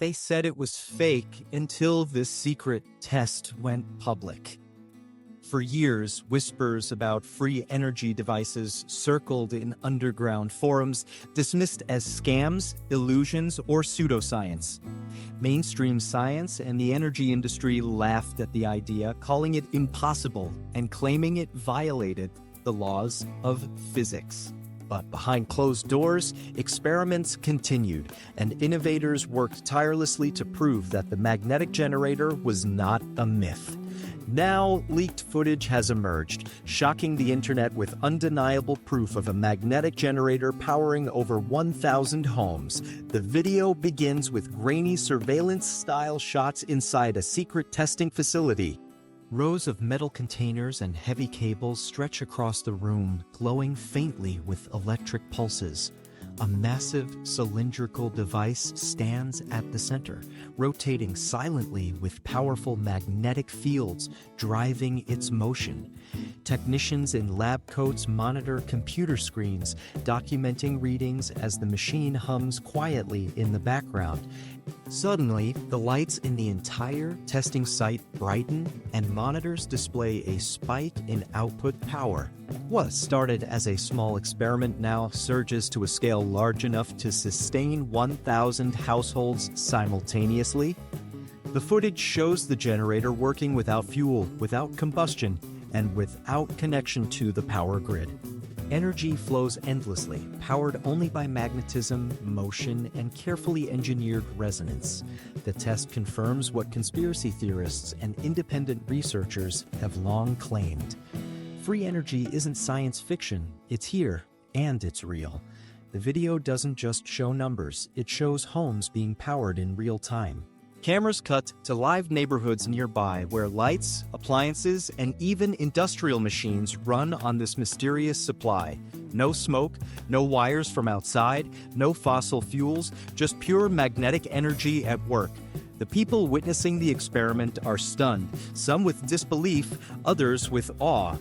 They said it was fake until this secret test went public. For years, whispers about free energy devices circled in underground forums, dismissed as scams, illusions, or pseudoscience. Mainstream science and the energy industry laughed at the idea, calling it impossible and claiming it violated the laws of physics. But behind closed doors, experiments continued, and innovators worked tirelessly to prove that the magnetic generator was not a myth. Now, leaked footage has emerged, shocking the internet with undeniable proof of a magnetic generator powering over 1,000 homes. The video begins with grainy surveillance-style shots inside a secret testing facility. Rows of metal containers and heavy cables stretch across the room, glowing faintly with electric pulses. A massive cylindrical device stands at the center, rotating silently with powerful magnetic fields driving its motion. Technicians in lab coats monitor computer screens, documenting readings as the machine hums quietly in the background. Suddenly, the lights in the entire testing site brighten, and monitors display a spike in output power. What started as a small experiment now surges to a scale large enough to sustain 1,000 households simultaneously. The footage shows the generator working without fuel, without combustion, and without connection to the power grid. Energy flows endlessly, powered only by magnetism, motion, and carefully engineered resonance. The test confirms what conspiracy theorists and independent researchers have long claimed. Free energy isn't science fiction, it's here, and it's real. The video doesn't just show numbers, it shows homes being powered in real time. Cameras cut to live neighborhoods nearby where lights, appliances, and even industrial machines run on this mysterious supply. No smoke, no wires from outside, no fossil fuels, just pure magnetic energy at work. The people witnessing the experiment are stunned, some with disbelief, others with awe.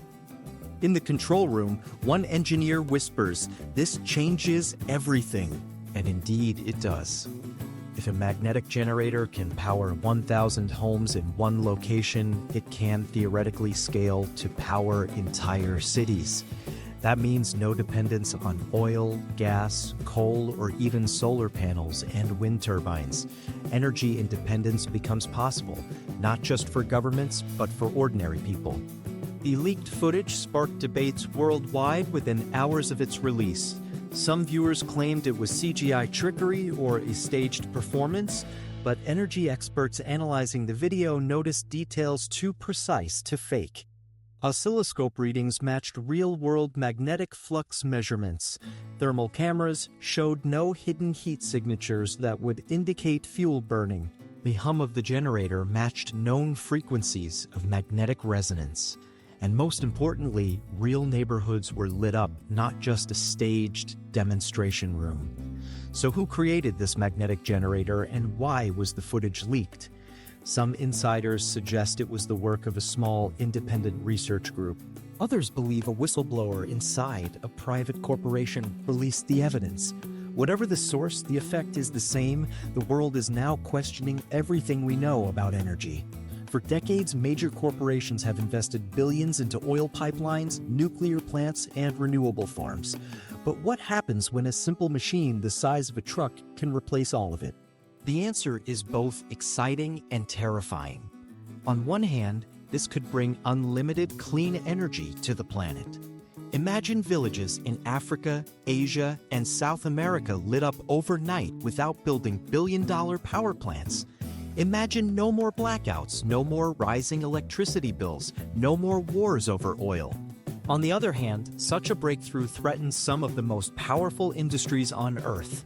In the control room, one engineer whispers, "This changes everything." And indeed it does. If a magnetic generator can power 1,000 homes in one location, it can theoretically scale to power entire cities. That means no dependence on oil, gas, coal, or even solar panels and wind turbines. Energy independence becomes possible, not just for governments, but for ordinary people. The leaked footage sparked debates worldwide within hours of its release. Some viewers claimed it was CGI trickery or a staged performance, but energy experts analyzing the video noticed details too precise to fake. Oscilloscope readings matched real-world magnetic flux measurements. Thermal cameras showed no hidden heat signatures that would indicate fuel burning. The hum of the generator matched known frequencies of magnetic resonance. And most importantly, real neighborhoods were lit up, not just a staged demonstration room. So who created this magnetic generator and why was the footage leaked? Some insiders suggest it was the work of a small independent research group. Others believe a whistleblower inside a private corporation released the evidence. Whatever the source, the effect is the same. The world is now questioning everything we know about energy. For decades, major corporations have invested billions into oil pipelines, nuclear plants, and renewable farms. But what happens when a simple machine the size of a truck can replace all of it? The answer is both exciting and terrifying. On one hand, this could bring unlimited clean energy to the planet. Imagine villages in Africa, Asia, and South America lit up overnight without building billion-dollar power plants. Imagine no more blackouts, no more rising electricity bills, no more wars over oil. On the other hand, such a breakthrough threatens some of the most powerful industries on Earth.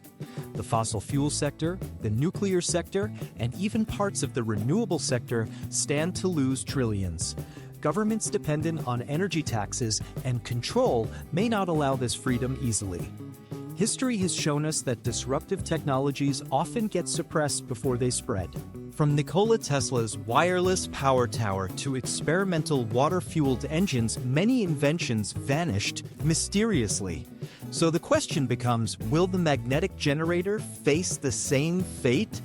The fossil fuel sector, the nuclear sector, and even parts of the renewable sector stand to lose trillions. Governments dependent on energy taxes and control may not allow this freedom easily. History has shown us that disruptive technologies often get suppressed before they spread. From Nikola Tesla's wireless power tower to experimental water-fueled engines, many inventions vanished mysteriously. So the question becomes, will the magnetic generator face the same fate?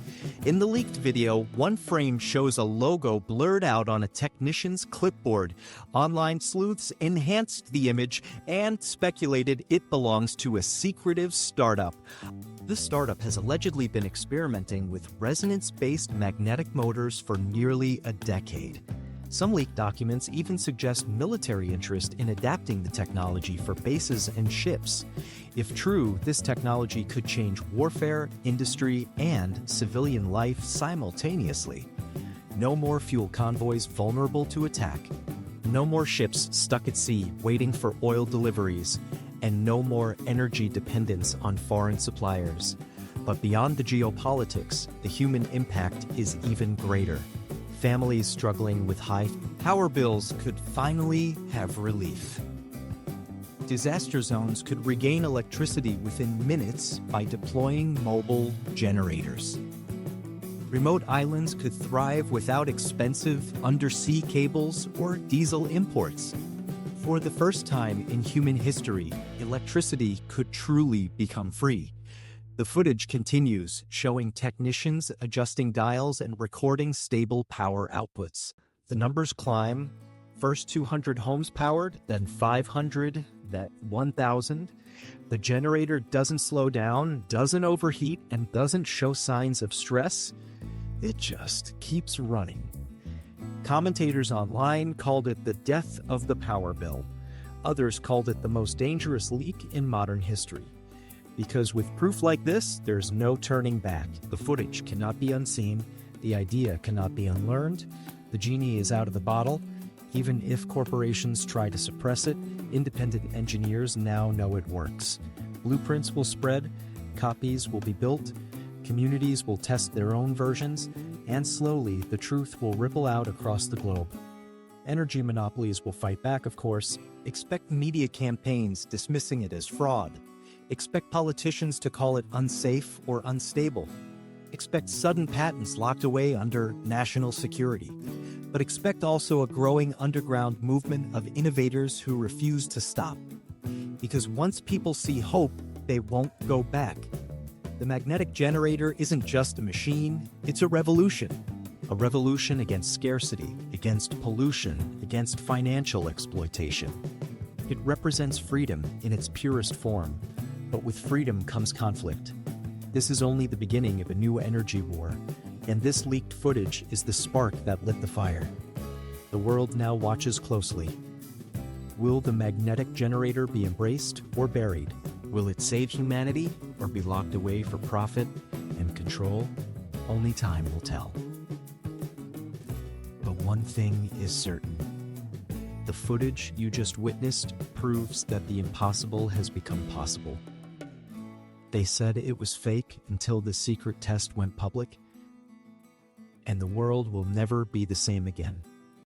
In the leaked video, one frame shows a logo blurred out on a technician's clipboard. Online sleuths enhanced the image and speculated it belongs to a secretive startup. This startup has allegedly been experimenting with resonance-based magnetic motors for nearly a decade. Some leaked documents even suggest military interest in adapting the technology for bases and ships. If true, this technology could change warfare, industry, and civilian life simultaneously. No more fuel convoys vulnerable to attack. No more ships stuck at sea waiting for oil deliveries. And no more energy dependence on foreign suppliers. But beyond the geopolitics, the human impact is even greater. Families struggling with high power bills could finally have relief. Disaster zones could regain electricity within minutes by deploying mobile generators. Remote islands could thrive without expensive undersea cables or diesel imports. For the first time in human history, electricity could truly become free. The footage continues, showing technicians adjusting dials and recording stable power outputs. The numbers climb. First 200 homes powered, then 500, then 1,000. The generator doesn't slow down, doesn't overheat, and doesn't show signs of stress. It just keeps running. Commentators online called it the death of the power bill. Others called it the most dangerous leak in modern history. Because with proof like this, there's no turning back. The footage cannot be unseen, the idea cannot be unlearned, the genie is out of the bottle. Even if corporations try to suppress it, independent engineers now know it works. Blueprints will spread, copies will be built, communities will test their own versions, and slowly the truth will ripple out across the globe. Energy monopolies will fight back, of course. Expect media campaigns dismissing it as fraud. Expect politicians to call it unsafe or unstable. Expect sudden patents locked away under national security. But expect also a growing underground movement of innovators who refuse to stop. Because once people see hope, they won't go back. The magnetic generator isn't just a machine, it's a revolution. A revolution against scarcity, against pollution, against financial exploitation. It represents freedom in its purest form. But with freedom comes conflict. This is only the beginning of a new energy war, and this leaked footage is the spark that lit the fire. The world now watches closely. Will the magnetic generator be embraced or buried? Will it save humanity or be locked away for profit and control? Only time will tell. But one thing is certain. The footage you just witnessed proves that the impossible has become possible. They said it was fake until the secret test went public, and the world will never be the same again.